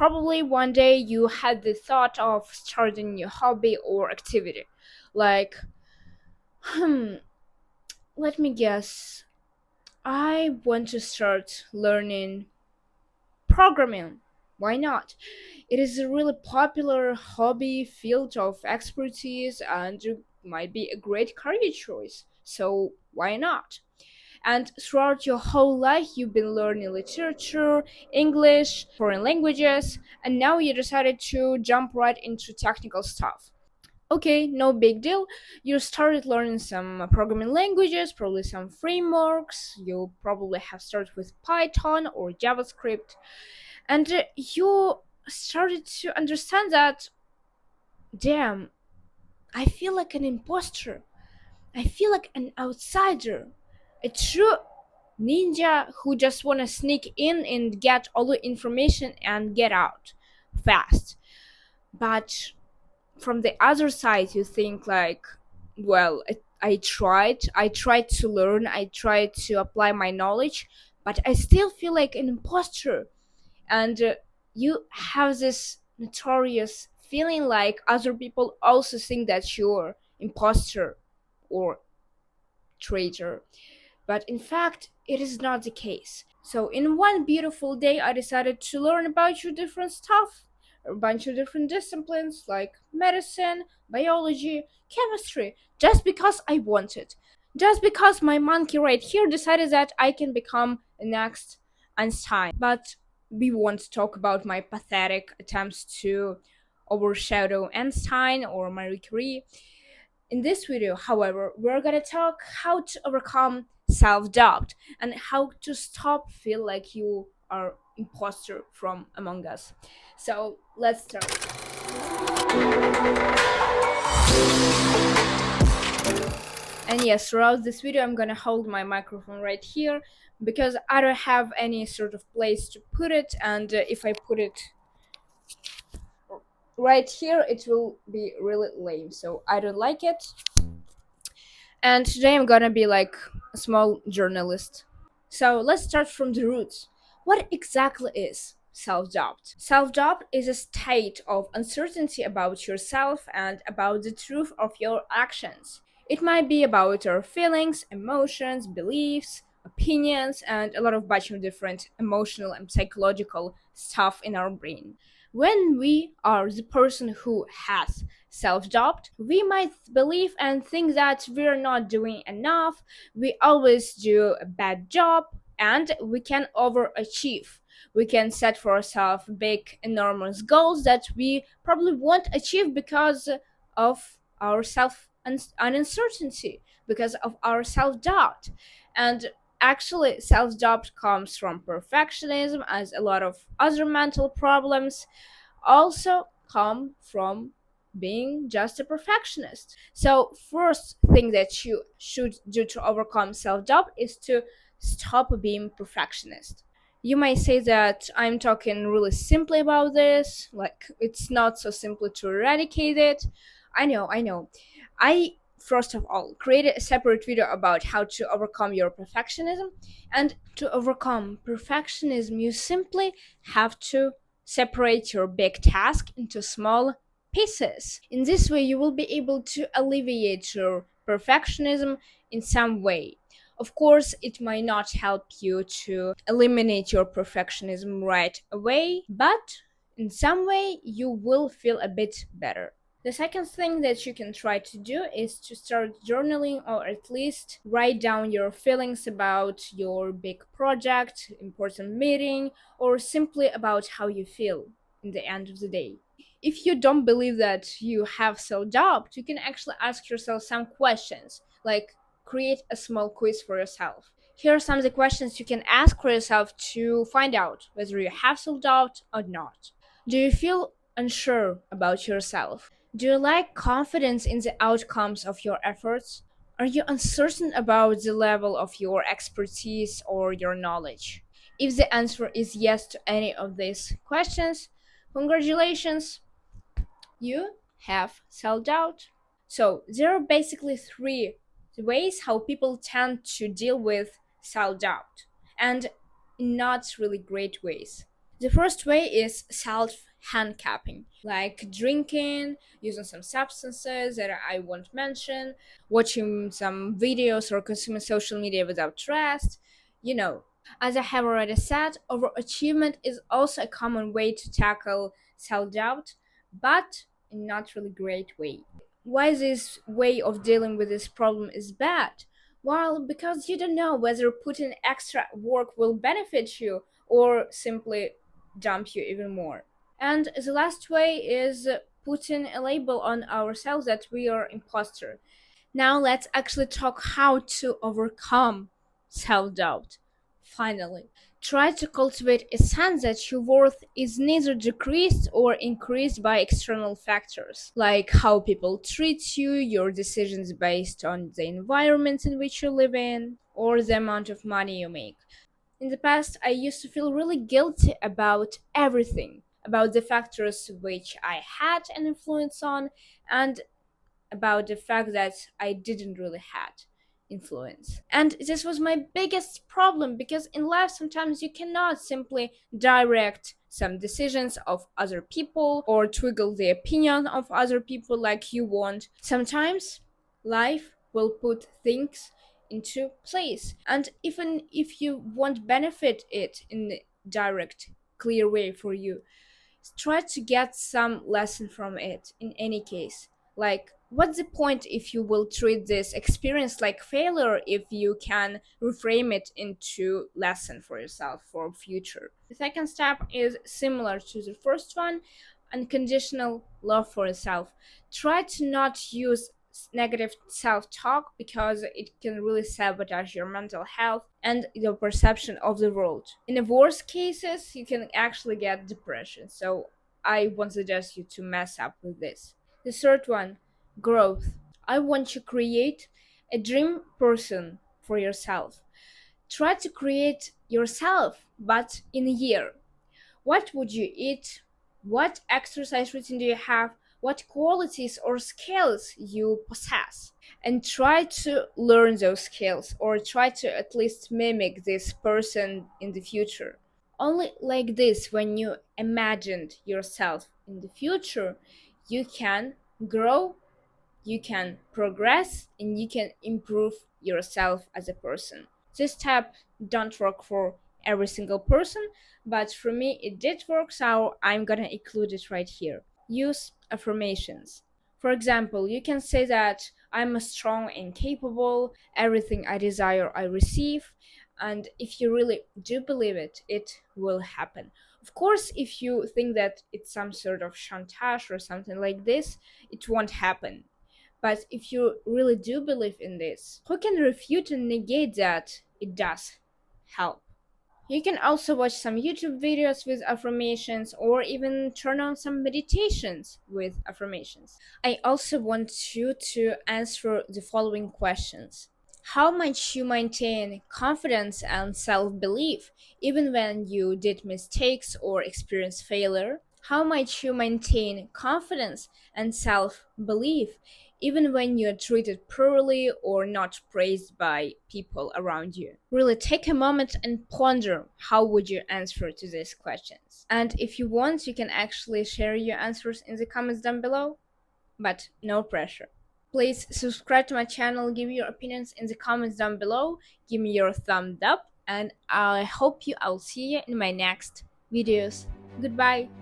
probably one day you had the thought of starting a new hobby or activity. Like, hmm, let me guess. I want to start learning programming. Why not? It is a really popular hobby field of expertise and it might be a great career choice. So why not? And throughout your whole life, you've been learning literature, English, foreign languages, and now you decided to jump right into technical stuff. Okay, no big deal. You started learning some programming languages, probably some frameworks. You probably have started with Python or JavaScript, and you started to understand that, damn, I feel like an imposter. I feel like an outsider. A true ninja who just wanna sneak in and get all the information and get out fast. But from the other side, you think like, well, I tried to learn, I tried to apply my knowledge, but I still feel like an imposter. And you have this notorious feeling like other people also think that you're imposter or traitor, but in fact it is not the case. So in one beautiful day I decided to learn about your different stuff, a bunch of different disciplines like medicine, biology, chemistry, just because I wanted, just because my monkey right here decided that I can become the next Einstein. But we won't talk about my pathetic attempts to overshadow Einstein or Marie Curie. In this video, however, we're gonna talk how to overcome self-doubt and how to stop feel like you are imposter from among us. So let's start. And yes, throughout this video I'm gonna hold my microphone right here because I don't have any sort of place to put it, and if I put it right here it will be really lame, so I don't like it. And today I'm gonna be like a small journalist. So let's start from the roots. What exactly is self doubt? Self doubt is a state of uncertainty about yourself and about the truth of your actions. It might be about our feelings, emotions, beliefs, opinions, and a lot of bunch of different emotional and psychological stuff in our brain. When we are the person who has self doubt, we might believe and think that we're not doing enough, we always do a bad job, and we can overachieve. We can set for ourselves big, enormous goals that we probably won't achieve because of our uncertainty, because of our self doubt. And actually, self doubt comes from perfectionism, as a lot of other mental problems also come from being just a perfectionist. So, first thing that you should do to overcome self-doubt is to stop being perfectionist. You may say that I'm talking really simply about this, like it's not so simple to eradicate it. I know. I first of all created a separate video about how to overcome your perfectionism, and to overcome perfectionism you simply have to separate your big task into small pieces. In this way, you will be able to alleviate your perfectionism in some way. Of course, it might not help you to eliminate your perfectionism right away, but in some way, you will feel a bit better. The second thing that you can try to do is to start journaling, or at least write down your feelings about your big project, important meeting, or simply about how you feel in the end of the day. If you don't believe that you have self-doubt, you can actually ask yourself some questions, like create a small quiz for yourself. Here are some of the questions you can ask for yourself to find out whether you have self-doubt or not. Do you feel unsure about yourself? Do you lack confidence in the outcomes of your efforts? Are you uncertain about the level of your expertise or your knowledge? If the answer is yes to any of these questions, congratulations, you have self doubt. So, there are basically three ways how people tend to deal with self doubt, and not really great ways. The first way is self handicapping, like drinking, using some substances that I won't mention, watching some videos, or consuming social media without rest. You know, as I have already said, overachievement is also a common way to tackle self doubt, but in not really great way. Why this way of dealing with this problem is bad? Well, because you don't know whether putting extra work will benefit you or simply dump you even more. And the last way is putting a label on ourselves that we are imposter. Now let's actually talk how to overcome self-doubt. Finally, try to cultivate a sense that your worth is neither decreased or increased by external factors, like how people treat you, your decisions based on the environment in which you live in, or the amount of money you make. In the past, I used to feel really guilty about everything, about the factors which I had an influence on, and about the fact that I didn't really had influence. And this was my biggest problem because in life sometimes you cannot simply direct some decisions of other people or twiggle the opinion of other people like you want. Sometimes life will put things into place. And even if you won't benefit it in a direct, clear way for you, try to get some lesson from it in any case. Like, what's the point if you will treat this experience like failure if you can reframe it into lesson for yourself for future? The second step is similar to the first one, unconditional love for yourself. Try to not use negative self-talk because it can really sabotage your mental health and your perception of the world. In the worst cases, you can actually get depression. So I won't suggest you to mess up with this. The third one, growth. I want to create a dream person for yourself. Try to create yourself, but in a year. What would you eat? What exercise routine do you have? What qualities or skills you possess? And try to learn those skills or try to at least mimic this person in the future. Only like this, when you imagined yourself in the future, you can grow, you can progress, and you can improve yourself as a person. This step don't work for every single person, but for me it did work, so I'm gonna include it right here. Use affirmations. For example, you can say that I'm strong and capable, everything I desire I receive, and if you really do believe it, it will happen. Of course, if you think that it's some sort of chantage or something like this, it won't happen. But if you really do believe in this, who can refute and negate that it does help? You can also watch some YouTube videos with affirmations or even turn on some meditations with affirmations. I also want you to answer the following questions. How much you maintain confidence and self belief even when you did mistakes or experience failure? How much you maintain confidence and self belief even when you're treated poorly or not praised by people around you? Really take a moment and ponder how would you answer to these questions. And if you want, you can actually share your answers in the comments down below, but no pressure. Please subscribe to my channel, give your opinions in the comments down below, give me your thumbs up, and I hope I'll see you in my next videos. Goodbye.